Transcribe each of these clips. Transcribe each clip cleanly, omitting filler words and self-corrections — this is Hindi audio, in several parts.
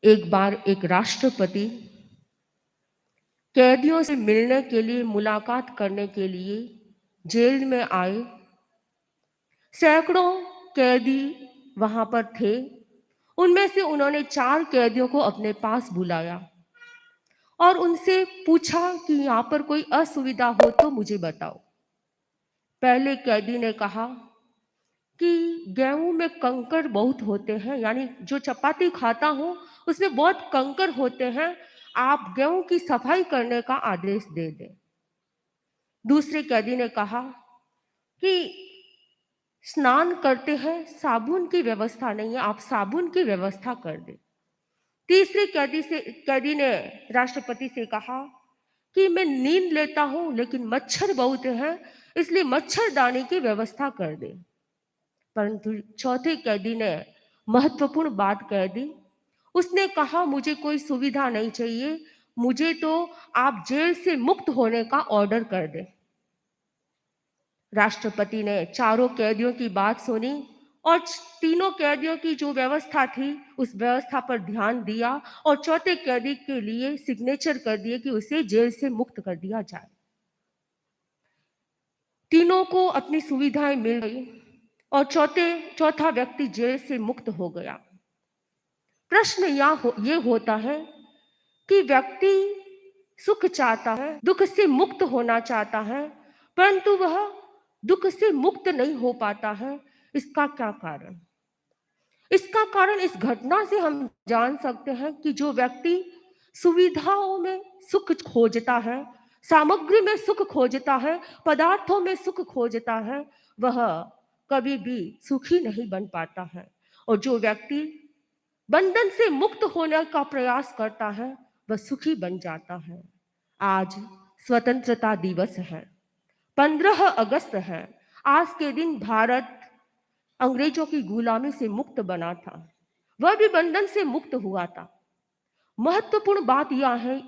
एक बार एक राष्ट्रपति कैदियों से मिलने के लिए, मुलाकात करने के लिए जेल में आए। सैकड़ों कैदी वहां पर थे। उनमें से उन्होंने 4 कैदियों को अपने पास बुलाया और उनसे पूछा कि यहाँ पर कोई असुविधा हो तो मुझे बताओ। पहले कैदी ने कहा कि गेहूं में कंकर बहुत होते हैं, यानी जो चपाती खाता हूं उसमें बहुत कंकर होते हैं, आप गेहूं की सफाई करने का आदेश दे दें। दूसरे कैदी ने कहा कि स्नान करते हैं, साबुन की व्यवस्था नहीं है, आप साबुन की व्यवस्था कर दें। तीसरे कैदी ने राष्ट्रपति से कहा कि मैं नींद लेता हूं लेकिन मच्छर बहुत हैं, इसलिए मच्छरदानी की व्यवस्था कर दे। परंतु चौथे कैदी ने महत्वपूर्ण बात कह दी। उसने कहा मुझे कोई सुविधा नहीं चाहिए, मुझे तो आप जेल से मुक्त होने का ऑर्डर कर दे। राष्ट्रपति ने चारों कैदियों की बात सुनी और तीनों कैदियों की जो व्यवस्था थी उस व्यवस्था पर ध्यान दिया और चौथे कैदी के लिए सिग्नेचर कर दिए कि उसे जेल से मुक्त कर दिया जाए। तीनों को अपनी सुविधाएं मिल गई और चौथा व्यक्ति जेल से मुक्त हो गया। प्रश्न ये होता है कि व्यक्ति सुख चाहता है, दुख से मुक्त होना चाहता है, परंतु वह दुख से मुक्त नहीं हो पाता है। इसका क्या कारण? इसका कारण इस घटना से हम जान सकते हैं कि जो व्यक्ति सुविधाओं में सुख खोजता है, सामग्री में सुख खोजता है, पदार्थों में सुख खोजता है, वह कभी भी सुखी नहीं बन पाता है। और जो व्यक्ति बंधन से मुक्त होने का प्रयास करता है वह सुखी बन जाता है। आज स्वतंत्रता दिवस है, 15 अगस्त है। आज के दिन भारत अंग्रेजों की गुलामी से मुक्त बना था, वह भी बंधन से मुक्त हुआ था। महत्वपूर्ण बात यह है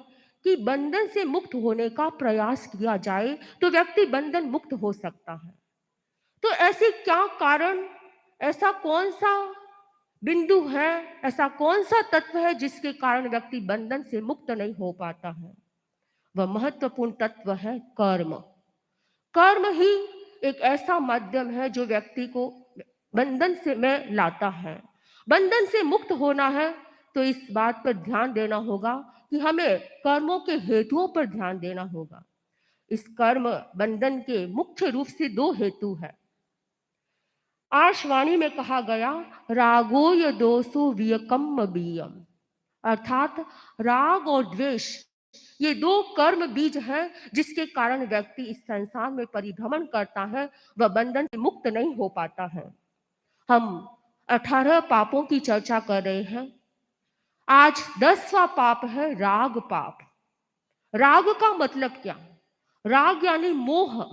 कि बंधन से मुक्त होने का प्रयास किया जाए तो व्यक्ति बंधन मुक्त हो सकता है। तो ऐसे क्या कारण, ऐसा कौन सा बिंदु है, ऐसा कौन सा तत्व है जिसके कारण व्यक्ति बंधन से मुक्त नहीं हो पाता है? वह महत्वपूर्ण तत्व है कर्म। कर्म ही एक ऐसा माध्यम है जो व्यक्ति को बंधन से में लाता है। बंधन से मुक्त होना है तो इस बात पर ध्यान देना होगा कि हमें कर्मों के हेतुओं पर ध्यान देना होगा। इस कर्म बंधन के मुख्य रूप से 2 हेतु है। आर्षवाणी में कहा गया, रागोय दोषो वियकम बीयम, अर्थात राग और द्वेष ये 2 कर्म बीज हैं जिसके कारण व्यक्ति इस संसार में परिभ्रमण करता है, वह बंधन से मुक्त नहीं हो पाता है। हम 18 पापों की चर्चा कर रहे हैं। आज 10वां पाप है राग पाप। राग का मतलब क्या? राग यानी मोह,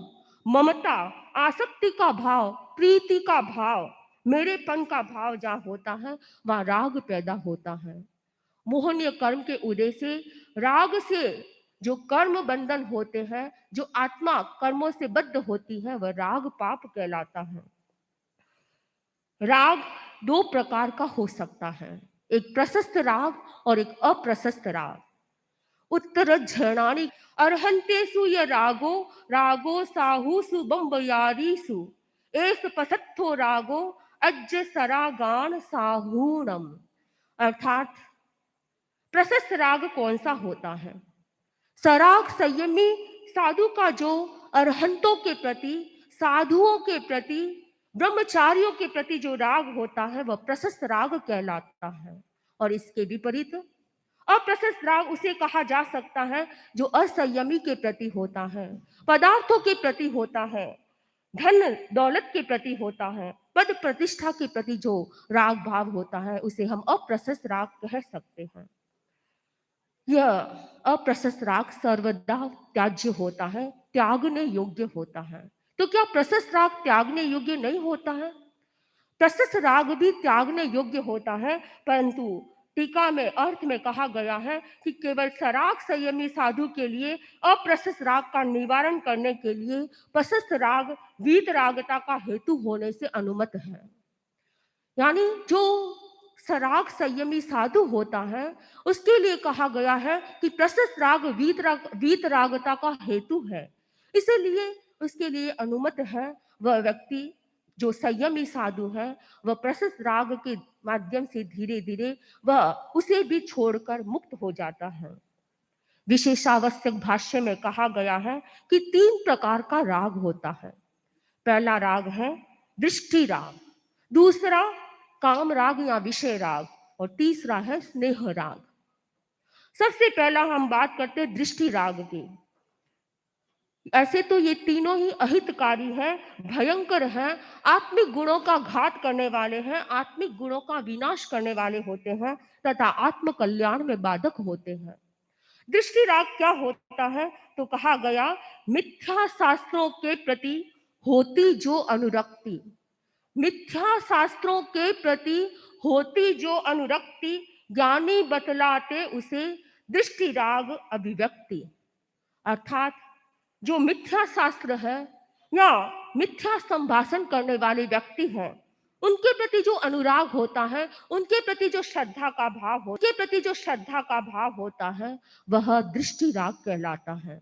ममता, आसक्ति का भाव, प्रीति का भाव, मेरेपन का भाव जहाँ होता है वहाँ राग पैदा होता है। मोहनीय कर्म के उदय से, राग से जो कर्म बंधन होते हैं, जो आत्मा कर्मों से बद्ध होती है, वह राग पाप कहलाता है। राग 2 प्रकार का हो सकता है, एक प्रशस्त राग और एक अप्रशस्त राग। उत्तर झरणानी अर्हंतेषु य रागो, रागो साहुसु बम्बयारीसु, एस पसत्थो रागो अज्ज सरागान साहूणम। अर्थात प्रशस्त राग कौन सा होता है? सराग संयमी साधु का जो अरहंतों के प्रति, साधुओं के प्रति, ब्रह्मचारियों के प्रति जो राग होता है वह प्रशस्त राग कहलाता है। और इसके विपरीत अप्रशस्त राग उसे कहा जा सकता है जो असंयमी के प्रति होता है, पदार्थों के प्रति होता है, धन दौलत के प्रति होता है, पद प्रतिष्ठा के प्रति जो राग भाव होता है उसे हम अप्रशस्त राग कह सकते हैं। यह अप्रशस्त राग सर्वदा त्याज्य होता है, त्यागने योग्य होता है। तो क्या प्रशस्त राग त्यागने योग्य नहीं होता है? प्रशस्त राग भी त्यागने योग्य होता है, परंतु टीका में अर्थ में कहा गया है कि केवल सराग संयमी साधु के लिए अप्रशस्त राग का निवारण करने के लिए प्रशस्त राग वीतरागता का हेतु होने से अनुमत है। यानी जो सराग संयमी साधु होता है, उसके लिए कहा गया है कि प्रशस्त राग वीतरागता का हेतु है। इसीलिए उसके लिए अनुमत है वह व्यक्ति जो संयमी साधु है, वह प्रशस्त राग के माध्यम से धीरे धीरे वह उसे भी छोड़कर मुक्त हो जाता है। विशेषावश्यक भाष्य में कहा गया है कि 3 प्रकार का राग होता है। पहला राग है दृष्टि राग, दूसरा काम राग या विषय राग, और तीसरा है स्नेह राग। सबसे पहला हम बात करते हैं दृष्टि राग की। ऐसे तो ये तीनों ही अहितकारी हैं, भयंकर हैं, आत्मिक गुणों का घात करने वाले हैं, आत्मिक गुणों का विनाश करने वाले होते हैं तथा आत्म कल्याण में बाधक होते हैं। दृष्टि राग क्या होता है? तो कहा गया, मिथ्या शास्त्रों के प्रति होती जो अनुरक्ति, मिथ्या शास्त्रों के प्रति होती जो अनुरक्ति ज्ञानी बतलाते उसे दृष्टि राग अभिव्यक्ति। अर्थात जो मिथ्या शास्त्र है या मिथ्या संभाषण करने वाले व्यक्ति हैं, उनके प्रति जो अनुराग होता है, उनके प्रति जो श्रद्धा का भाव हो, उनके प्रति जो श्रद्धा का भाव होता है, वह दृष्टि राग कहलाता है।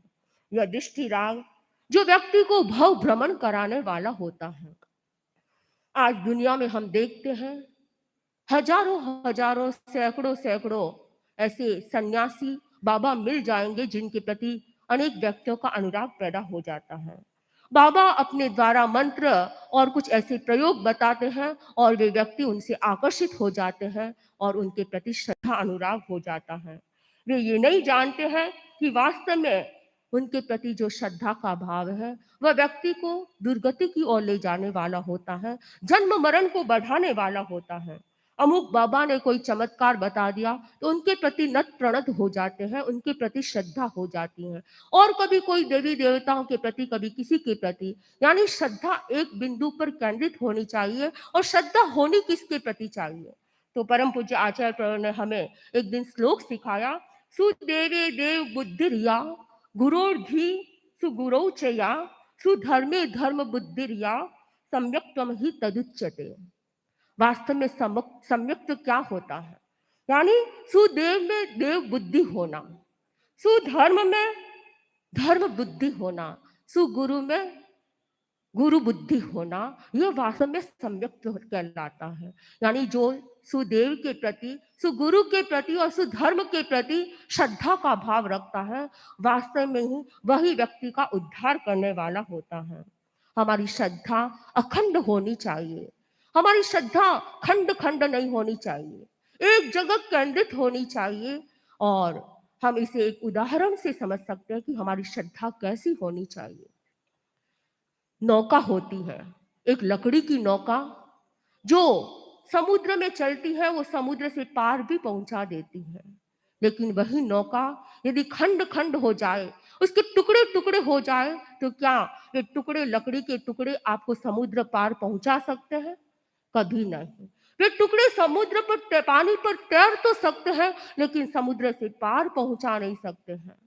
यह दृष्टि राग जो व्यक्ति को भव भ्रमण कराने वाला होता है। आज दुनिया में हम देखते हैं हजारों हजारों सैकड़ों सैकड़ों ऐसे सन्यासी बाबा मिल जाएंगे जिनके प्रति अनेक व्यक्तियों का अनुराग पैदा हो जाता है। बाबा अपने द्वारा मंत्र और कुछ ऐसे प्रयोग बताते हैं और वे व्यक्ति उनसे आकर्षित हो जाते हैं और उनके प्रति श्रद्धा अनुराग हो जाता है। वे ये नहीं जानते हैं कि वास्तव में उनके प्रति जो श्रद्धा का भाव है वह व्यक्ति को दुर्गति की ओर ले जाने वाला होता है, जन्म मरण को बढ़ाने वाला होता है। अमुक बाबा ने कोई चमत्कार बता दिया तो उनके प्रति नत प्रणत हो जाते हैं, उनके प्रति श्रद्धा हो जाती है। और कभी कोई देवी देवताओं के प्रति, कभी किसी के प्रति, यानी श्रद्धा एक बिंदु पर केंद्रित होनी चाहिए। और श्रद्धा होनी किसके प्रति चाहिए? तो परम पूज्य आचार्य प्रवर ने हमें एक दिन श्लोक सिखाया, सुदेवे देव बुद्धिर्या गुरोर्धी सुगुरौ चया सुधर्मे धर्म बुद्धिर्या सम्यक्त्वम ही तदुच्यते। वास्तव में सम्यक्त क्या होता है? यानी सुदेव में देव बुद्धि होना, सुधर्म में धर्म बुद्धि होना, सुगुरु में गुरु बुद्धि होना, यह वास्तव में सम्यक्त कहलाता है। यानी जो सुदेव के प्रति, सुगुरु के प्रति और सुधर्म के प्रति श्रद्धा का भाव रखता है, वास्तव में ही वही व्यक्ति का उद्धार करने वाला होता है। हमारी श्रद्धा अखंड होनी चाहिए, हमारी श्रद्धा खंड खंड नहीं होनी चाहिए, एक जगह केंद्रित होनी चाहिए। और हम इसे एक उदाहरण से समझ सकते हैं कि हमारी श्रद्धा कैसी होनी चाहिए। नौका होती है, एक लकड़ी की नौका जो समुद्र में चलती है, वो समुद्र से पार भी पहुंचा देती है। लेकिन वही नौका यदि खंड खंड हो जाए, उसके टुकड़े टुकड़े हो जाए, तो क्या ये टुकड़े, लकड़ी के टुकड़े आपको समुद्र पार पहुंचा सकते हैं? कभी नहीं। वे टुकड़े समुद्र पर, पानी पर तैर तो सकते हैं, लेकिन समुद्र से पार पहुंचा नहीं सकते हैं।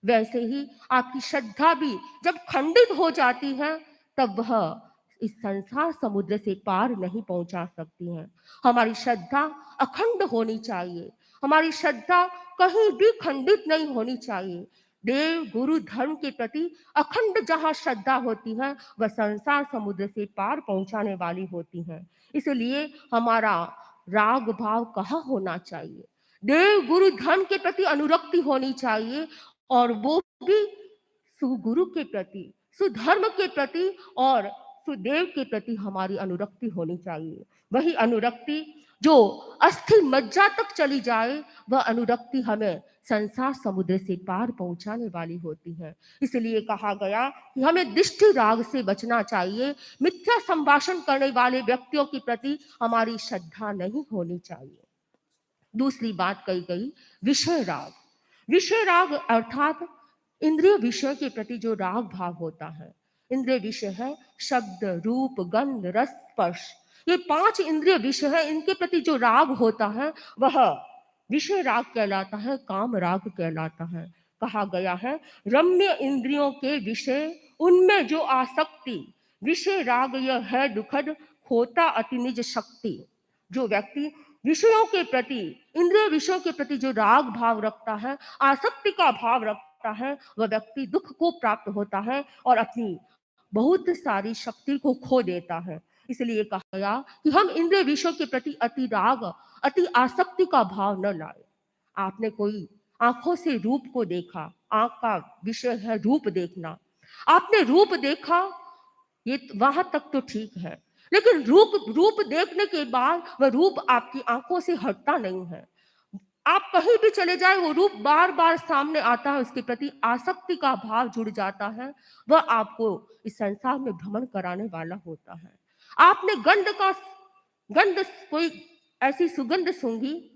वैसे ही आपकी श्रद्धा भी जब खंडित हो जाती है, तब वह इस संसार समुद्र से पार नहीं पहुंचा सकती है। हमारी श्रद्धा अखंड होनी चाहिए, हमारी श्रद्धा कहीं भी खंडित नहीं होनी चाहिए। देव गुरु धर्म के प्रति अखंड जहां श्रद्धा होती है, वह संसार समुद्र से पार पहुंचाने वाली होती है। इसलिए हमारा राग भाव कहाँ होना चाहिए? देव गुरु धर्म के प्रति अनुरक्ति होनी चाहिए, और वो भी सुगुरु के प्रति, सुधर्म के प्रति और सुदेव के प्रति हमारी अनुरक्ति होनी चाहिए। वही अनुरक्ति जो अस्थि मज्जा तक चली जाए, वह अनुरक्ति हमें संसार समुद्र से पार पहुंचाने वाली होती है। इसलिए कहा गया कि हमें दृष्टि राग से बचना चाहिए, मिथ्या संभाषण करने वाले व्यक्तियों के प्रति हमारी श्रद्धा नहीं होनी चाहिए। दूसरी बात कही गई विषय राग। विषय राग अर्थात इंद्रिय विषय के प्रति जो राग भाव होता है। इंद्रिय विषय है शब्द, रूप, गंध, रस, स्पर्श, ये 5 इंद्रिय विषय है। इनके प्रति जो राग होता है वह विषय राग कहलाता है, काम राग कहलाता है। कहा गया है, रम्य इंद्रियों के विषय उनमें जो आसक्ति, विषय राग यह है दुखद, होता अति निज शक्ति। जो व्यक्ति विषयों के प्रति, इंद्रिय विषयों के प्रति जो राग भाव रखता है, आसक्ति का भाव रखता है, वह व्यक्ति दुख को प्राप्त होता है और अपनी बहुत सारी शक्ति को खो देता है। इसलिए कहा गया कि हम इंद्रिय विषयों के प्रति अति राग, अति आसक्ति का भाव न लाए। आपने कोई आंखों से रूप को देखा, आंख का विषय है रूप देखना, आपने रूप देखा, ये वहां तक तो ठीक है, लेकिन रूप रूप देखने के बाद वह रूप आपकी आंखों से हटता नहीं है। आप कहीं भी चले जाए, वो रूप बार बार सामने आता है, उसके प्रति आसक्ति का भाव जुड़ जाता है, वह आपको इस संसार में भ्रमण कराने वाला होता है। आपने गंध कोई ऐसी सुगंध सूंघी,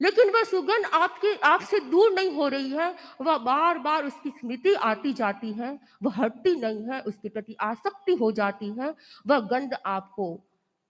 लेकिन वह सुगंध आपके आपसे दूर नहीं हो रही है, वह बार बार उसकी स्मृति आती जाती है, वह हटती नहीं है, उसके प्रति आसक्ति हो जाती है, वह गंध आपको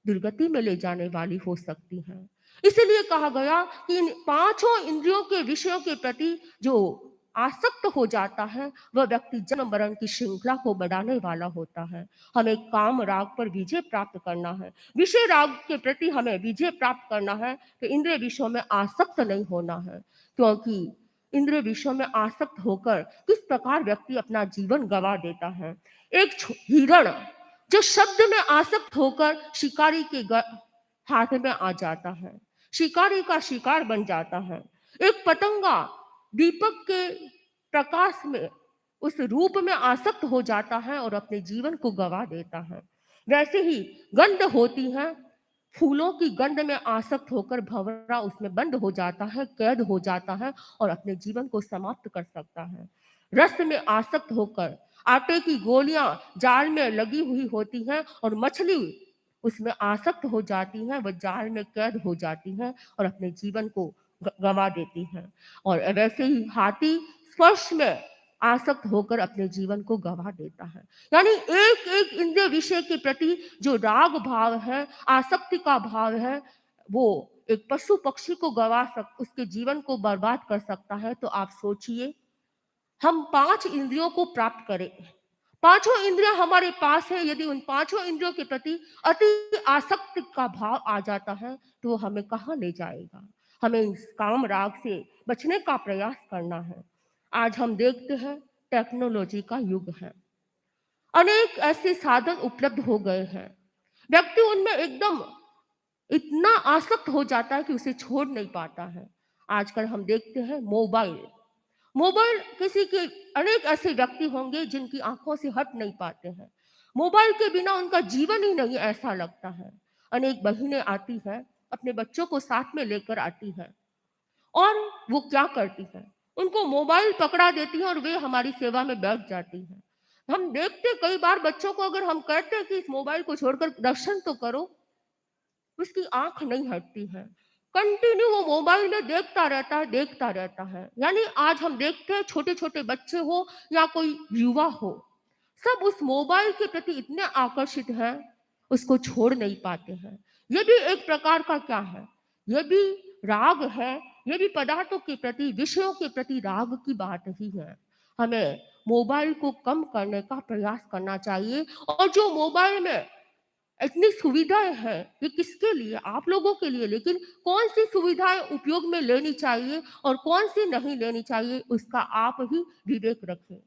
दुर्गति में ले जाने वाली हो सकती है। इसलिए कहा गया कि इन पांचों इंद्रियों के विषयों के प्रति जो आसक्त हो जाता है, वह व्यक्ति जन्म मरण की श्रृंखला को बढ़ाने वाला होता है। हमें काम राग पर विजय प्राप्त करना है, विषय राग के प्रति हमें विजय प्राप्त करना है, तो इंद्रिय विषयों में आसक्त नहीं होना है। क्योंकि इंद्रिय विषयों में आसक्त होकर किस प्रकार व्यक्ति अपना जीवन गंवा देता है। एक हिरण जो शब्द में आसक्त होकर शिकारी के हाथ में आ जाता है, शिकारी का शिकार बन जाता है। एक पतंगा दीपक के प्रकाश में उस रूप में आसक्त हो जाता है और अपने जीवन को गंवा देता है। वैसे ही गंध होती है, फूलों की गंध में आसक्त होकर भंवरा उसमें बंद हो जाता है, कैद हो जाता है और अपने जीवन को समाप्त कर सकता है। रस में आसक्त होकर आटे की गोलियां जाल में लगी हुई होती हैं और मछली उसमें आसक्त हो जाती है, वह जाल में कैद हो जाती है और अपने जीवन को गंवा देती है। और वैसे ही हाथी स्पर्श में आसक्त होकर अपने जीवन को गंवा देता है। यानी एक एक इंद्रिय विषय के प्रति जो राग भाव है, आसक्ति का भाव है, वो एक पशु पक्षी को उसके जीवन को बर्बाद कर सकता है। तो आप सोचिए, हम पांच इंद्रियों को प्राप्त करें, पांचों इंद्रियां हमारे पास है, यदि उन पांचों इंद्रियों के प्रति अति आसक्ति का भाव आ जाता है, तो वो हमें कहाँ ले जाएगा। हमें इस काम राग से बचने का प्रयास करना है। आज हम देखते हैं टेक्नोलॉजी का युग है, अनेक ऐसे साधन उपलब्ध हो गए हैं, व्यक्ति उनमें एकदम इतना आसक्त हो जाता है कि उसे छोड़ नहीं पाता है। आजकल हम देखते हैं मोबाइल, मोबाइल किसी के अनेक ऐसे व्यक्ति होंगे जिनकी आंखों से हट नहीं पाते हैं, मोबाइल के बिना उनका जीवन ही नहीं ऐसा लगता है। अनेक बहनें आती हैं, अपने बच्चों को साथ में लेकर आती हैं और वो क्या करती हैं, उनको मोबाइल पकड़ा देती हैं और वे हमारी सेवा में बैठ जाती हैं। हम देखते कई बार बच्चों को, अगर हम कहते हैं कि इस मोबाइल को छोड़कर दर्शन तो करो, उसकी आंख नहीं हटती है, कंटिन्यू वो मोबाइल में देखता रहता है, देखता रहता है। यानी आज हम देखते हैं छोटे छोटे बच्चे हो या कोई युवा हो, सब उस मोबाइल के प्रति इतने आकर्षित हैं, उसको छोड़ नहीं पाते हैं। ये भी एक प्रकार का क्या है, ये भी राग है, ये भी पदार्थों के प्रति, विषयों के प्रति राग की बात ही है। हमें मोबाइल को कम करने का प्रयास करना चाहिए। और जो मोबाइल में इतनी सुविधाएं हैं, ये किसके लिए, आप लोगों के लिए, लेकिन कौन सी सुविधाएं उपयोग में लेनी चाहिए और कौन सी नहीं लेनी चाहिए, उसका आप ही विवेक रखें।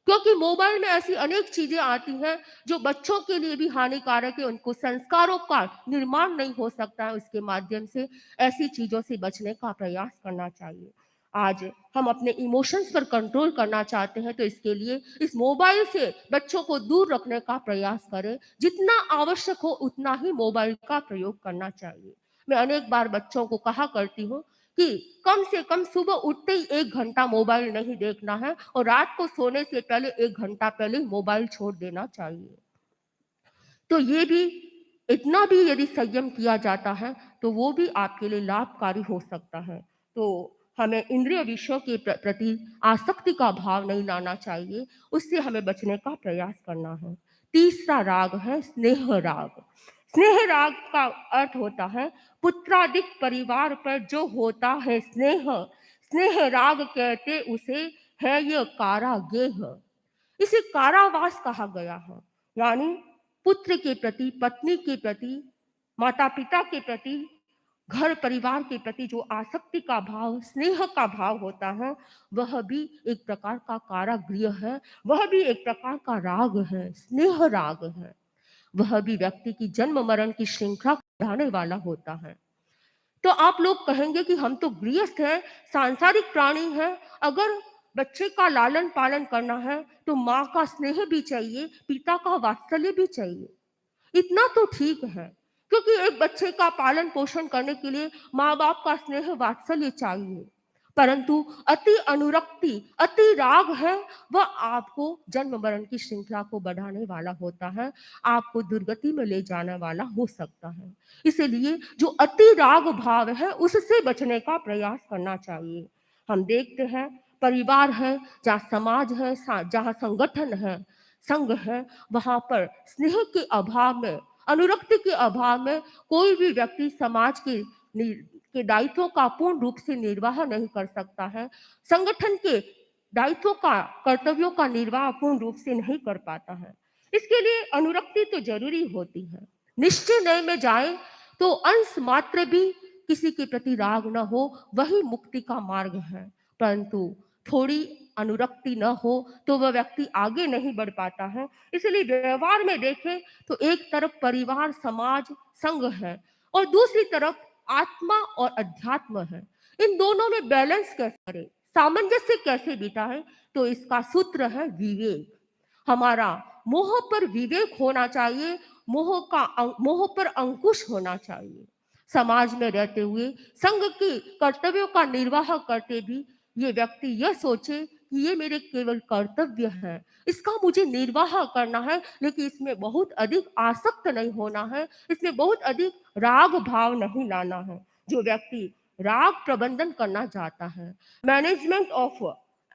क्योंकि मोबाइल में ऐसी अनेक चीजें आती हैं जो बच्चों के लिए भी हानिकारक है, उनको संस्कारों का निर्माण नहीं हो सकता है उसके माध्यम से। ऐसी चीजों से बचने का प्रयास करना चाहिए। आज हम अपने इमोशंस पर कंट्रोल करना चाहते हैं, तो इसके लिए इस मोबाइल से बच्चों को दूर रखने का प्रयास करें। जितना आवश्यक हो उतना ही मोबाइल का प्रयोग करना चाहिए। मैं अनेक बार बच्चों को कहा करती हूँ कि कम से कम सुबह उठते ही 1 घंटा मोबाइल नहीं देखना है और रात को सोने से पहले 1 घंटा पहले मोबाइल छोड़ देना चाहिए। तो ये भी, इतना भी यदि संयम किया जाता है तो वो भी आपके लिए लाभकारी हो सकता है। तो हमें इंद्रिय विषयों के प्रति आसक्ति का भाव नहीं लाना चाहिए, उससे हमें बचने का प्रयास करना है। तीसरा राग है स्नेह राग। स्नेह राग का अर्थ होता है पुत्रादिक परिवार पर जो होता है स्नेह, स्नेह राग कहते उसे, है यह कारागेह। इसे कारावास कहा गया है। यानी पुत्र के प्रति, पत्नी के प्रति, माता पिता के प्रति घर परिवार के प्रति जो आसक्ति का भाव, स्नेह का भाव होता है, वह भी एक प्रकार का कारागृह है, वह भी एक प्रकार का राग है, स्नेह राग है। वह भी व्यक्ति की जन्म मरण की श्रृंखला बढ़ाने वाला होता है। तो आप लोग कहेंगे कि हम तो गृहस्थ हैं, सांसारिक प्राणी हैं, अगर बच्चे का लालन पालन करना है तो माँ का स्नेह भी चाहिए, पिता का वात्सल्य भी चाहिए। इतना तो ठीक है, क्योंकि एक बच्चे का पालन पोषण करने के लिए माँ बाप का स्नेह वात्सल्य चाहिए, परंतु अति अनुरक्ति, अति राग है, वह आपको जन्म मरण की श्रृंखला को बढ़ाने वाला होता है, आपको दुर्गति में ले जाने वाला हो सकता है। इसलिए जो अति राग भाव है उससे बचने का प्रयास करना चाहिए। हम देखते हैं परिवार है, जहाँ समाज है, जहाँ संगठन है, संघ है, वहां पर स्नेह के अभाव में, अनुरक्ति के अभाव में कोई भी व्यक्ति समाज के दायित्वों का पूर्ण रूप से निर्वाह नहीं कर सकता है, संगठन के दायित्वों का, कर्तव्यों का निर्वाह पूर्ण रूप से नहीं कर पाता है। इसके लिए अनुरक्ति तो जरूरी होती है। निश्चय नए में जाए तो अंश मात्र भी किसी के प्रति राग न हो, वही मुक्ति का मार्ग है, परंतु थोड़ी अनुरक्ति न हो तो वह व्यक्ति आगे नहीं बढ़ पाता है। इसलिए व्यवहार में देखें तो एक तरफ परिवार, समाज, संघ है और दूसरी तरफ आत्मा और अध्यात्म है। इन दोनों में बैलेंस कैसे करें, सामंजस्य कैसे बिठाएं, तो इसका सूत्र है विवेक। हमारा मोह पर विवेक होना चाहिए, मोह पर अंकुश होना चाहिए। समाज में रहते हुए संघ के कर्तव्यों का निर्वाह करते भी ये व्यक्ति यह सोचे कि ये मेरे केवल कर्तव्य है, इसका मुझे निर्वाह करना है, लेकिन इसमें बहुत अधिक आसक्त नहीं होना है, इसमें बहुत अधिक राग भाव नहीं लाना है। जो व्यक्ति राग प्रबंधन करना चाहता है, मैनेजमेंट ऑफ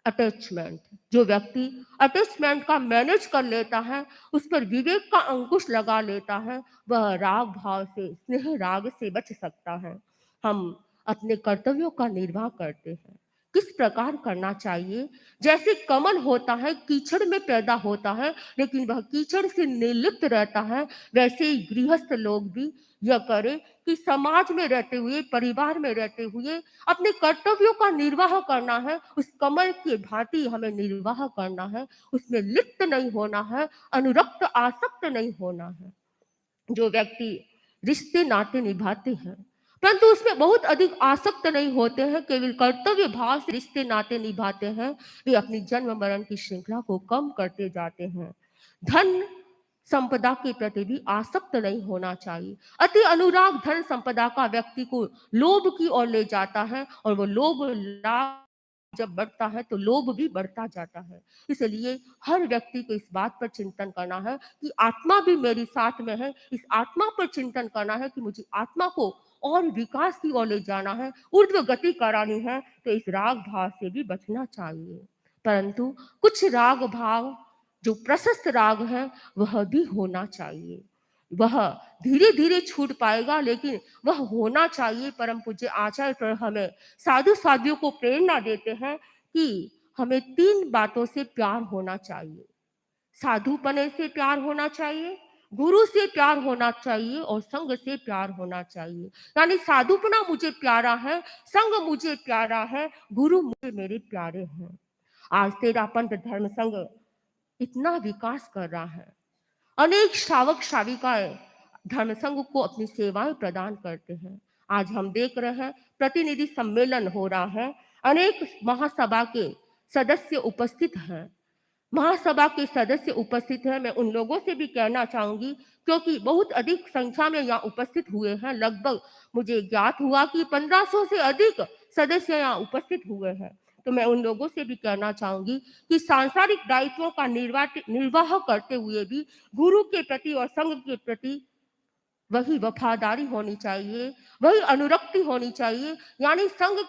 अटैचमेंट, जो व्यक्ति अटैचमेंट का मैनेज कर लेता है, उस पर विवेक का अंकुश लगा लेता है, वह राग भाव से, स्नेह राग से बच सकता है। हम अपने कर्तव्यों का निर्वाह करते हैं, किस प्रकार करना चाहिए? जैसे कमल होता है कीचड़ में पैदा होता है, लेकिन वह कीचड़ से निर्लिप्त रहता है, वैसे ही गृहस्थ लोग भी यह करें कि समाज में रहते हुए, परिवार में रहते हुए अपने कर्तव्यों का निर्वाह करना है, उस कमल की भांति हमें निर्वाह करना है, उसमें लिप्त नहीं होना है, अनुरक्त आसक्त नहीं होना है। जो व्यक्ति रिश्ते नाते निभाते हैं परंतु उसमें बहुत अधिक आसक्त नहीं होते हैं, केवल कर्तव्य भाव से रिश्ते नाते निभाते हैं, वे अपनी जन्म मरण की श्रृंखला को कम करते जाते हैं। धन संपदा के प्रति भी आसक्त नहीं होना चाहिए। अति अनुराग धन संपदा का व्यक्ति को लोभ की ओर ले जाता है और वो लोभ लाभ जब बढ़ता है तो लोभ भी बढ़ता जाता है। इसलिए हर व्यक्ति को इस बात पर चिंतन करना है कि आत्मा भी मेरी साथ में है, इस आत्मा पर चिंतन करना है कि मुझे आत्मा को और विकास की ओर ले जाना है, ऊर्ध्व गति करानी है, तो इस राग भाव से भी बचना चाहिए। परंतु कुछ राग भाव जो प्रशस्त राग है वह भी होना चाहिए, वह धीरे धीरे छूट पाएगा, लेकिन वह होना चाहिए। परम पूज्य आचार्य पर हमें साधु साध्वियों को प्रेरणा देते हैं कि हमें 3 बातों से प्यार होना चाहिए। साधुपने से प्यार होना चाहिए, गुरु से प्यार होना चाहिए और संघ से प्यार होना चाहिए। यानी साधुपना मुझे प्यारा है, संघ मुझे प्यारा है, गुरु मुझे मेरे प्यारे हैं। आज तेरा पंथ धर्म संघ इतना विकास कर रहा है, अनेक श्रावक श्राविकाएं धर्म संघ को अपनी सेवाएं प्रदान करते हैं। आज हम देख रहे हैं प्रतिनिधि सम्मेलन हो रहा है, अनेक महासभा के सदस्य उपस्थित हैं, महासभा के सदस्य उपस्थित हैं। मैं उन लोगों से भी कहना चाहूंगी, क्योंकि बहुत अधिक संख्या में यहाँ उपस्थित हुए हैं, लगभग मुझे ज्ञात हुआ कि 1500 से अधिक सदस्य यहाँ उपस्थित हुए हैं। तो मैं उन लोगों से भी कहना चाहूंगी कि सांसारिक दायित्वों का निर्वाह करते हुए भी गुरु के प्रति और संघ के प्रति वही वफादारी होनी चाहिए, वही अनुरक्ति होनी चाहिए। यानी संघ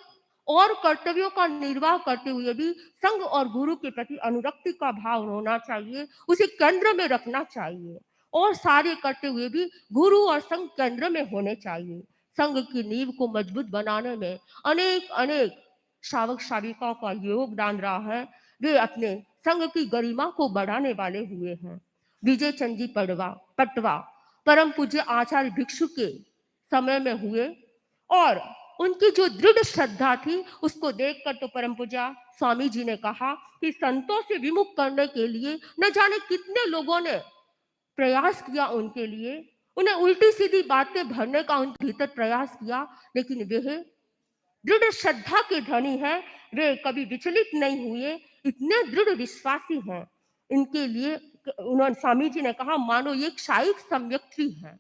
और कर्तव्यों का निर्वाह करते हुए भी संघ और गुरु के प्रति अनुरक्ति का भाव होना चाहिए, उसे केंद्र में रखना चाहिए, और सारे करते हुए भी गुरु और संघ केंद्र में होने चाहिए। संघ की नींव को मजबूत बनाने में अनेक अनेक श्रावक श्राविकाओं का योगदान रहा है, वे अपने संघ की गरिमा को बढ़ाने वाले हुए हैं। विजय चंद जी पटवा परम पूज्य आचार्य भिक्षु के समय में हुए, और उनकी जो दृढ़ श्रद्धा थी उसको देखकर तो परम पूज्य स्वामी जी ने कहा कि संतों से विमुख करने के लिए न जाने कितने लोगों ने प्रयास किया उनके लिए, उन्हें उल्टी सीधी बातें भरने का उनके भीतर प्रयास किया, लेकिन वे दृढ़ श्रद्धा के धनी हैं, वे कभी विचलित नहीं हुए, इतने दृढ़ विश्वासी हैं। इनके लिए उन्होंने स्वामी जी ने कहा मानो ये एक शायिक सम्यक्ति है।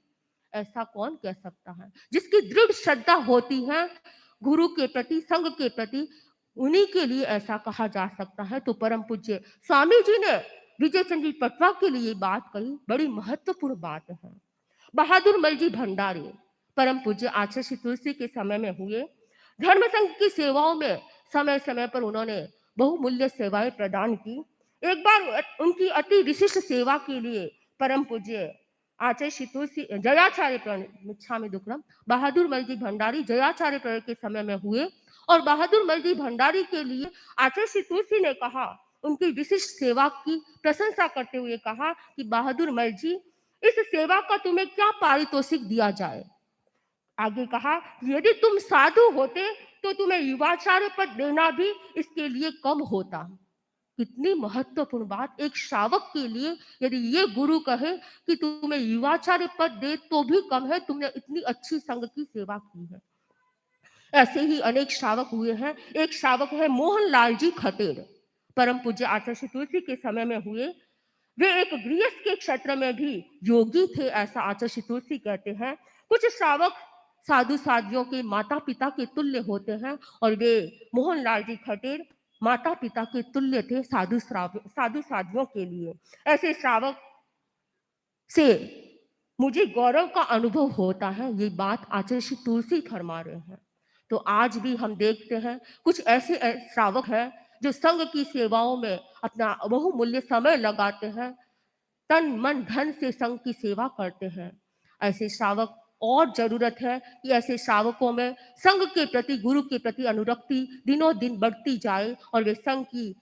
ऐसा कौन कह सकता है जिसकी दृढ़ श्रद्धा होती है गुरु के प्रति, संघ के प्रति, उन्हीं के लिए ऐसा कहा जा सकता है। तो परम पूज्य स्वामी जी ने विजय चंद्र पटवा के लिए बात कही, बड़ी महत्वपूर्ण बात है। बहादुर मल जी भंडारी परम पूज्य आचार्य श्री तुलसी के समय में हुए, धर्म संघ की सेवाओं में समय समय पर उन्होंने बहुमूल्य सेवाएं प्रदान की। एक बार उनकी अति विशिष्ट सेवा के लिए परम पूज्य आचार्य श्री तुलसी जयाचार्य मिच्छामि दुक्कड़म बहादुर मल जी भंडारी जयाचार्य प्रण के समय में हुए, और बहादुर मल जी भंडारी के लिए आचार्य श्री तुलसी ने कहा, उनकी विशिष्ट सेवा की प्रशंसा करते हुए कहा कि बहादुर मल जी, इस सेवा का तुम्हें क्या पारितोषिक दिया जाए। आगे कहा यदि तुम साधु होते तो तुम्हें युवाचार्य पद देना भी इसके लिए कम होता। कितनी महत्वपूर्ण बात, एक श्रावक के लिए यदि ये गुरु कहे कि तुम्हें युवाचार्य पद दे तो भी कम है, तुमने इतनी अच्छी संघ की सेवा की है। ऐसे ही अनेक श्रावक हुए हैं। एक श्रावक है मोहनलाल जी खटेर, परम पूज्य आचार्य श्री तुलसी के समय में हुए। वे एक गृहस्थ के क्षेत्र में भी योगी थे, ऐसा आचार्य श्री तुलसी कहते हैं। कुछ श्रावक साधु साधियों के माता पिता के तुल्य होते हैं, और वे मोहनलाल जी खटेर माता पिता के तुल्य थे साधु साधियों के लिए। ऐसे श्रावक से मुझे गौरव का अनुभव होता है, ये बात आचार्य श्री तुलसी फरमा रहे हैं। तो आज भी हम देखते हैं कुछ ऐसे श्रावक हैं जो संघ की सेवाओं में अपना बहुमूल्य समय लगाते हैं, तन मन धन से संघ की सेवा करते हैं। ऐसे श्रावक और जरूरत है कि ऐसे श्रावकों में संघ के प्रति, गुरु के प्रति अनुरक्ति दिनों दिन बढ़ती जाए, और वे संघ की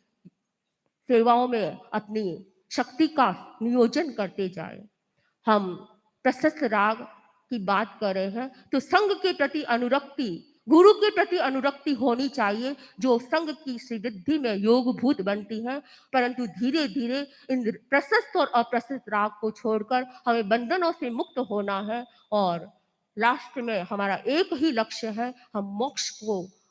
सेवाओं में अपनी शक्ति का नियोजन करते जाए। हम प्रशस्त राग की बात कर रहे हैं तो संघ के प्रति अनुरक्ति, गुरु के प्रति अनुरक्ति होनी चाहिए, जो संघ की समृद्धि में योगभूत बनती है। परंतु धीरे धीरे इन प्रशस्त और अप्रशस्त राग को छोड़कर हमें बंधनों से मुक्त होना है, और लास्ट में हमारा एक ही लक्ष्य है, हम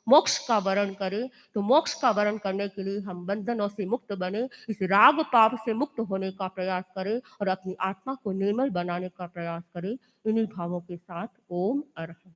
मोक्ष का वर्ण करें। तो मोक्ष का वर्ण करने के लिए हम बंधनों से मुक्त बने, इस राग पाप से मुक्त होने का प्रयास करें और अपनी आत्मा को निर्मल बनाने का प्रयास करें। इन्हीं भावों के साथ ओम अरहत।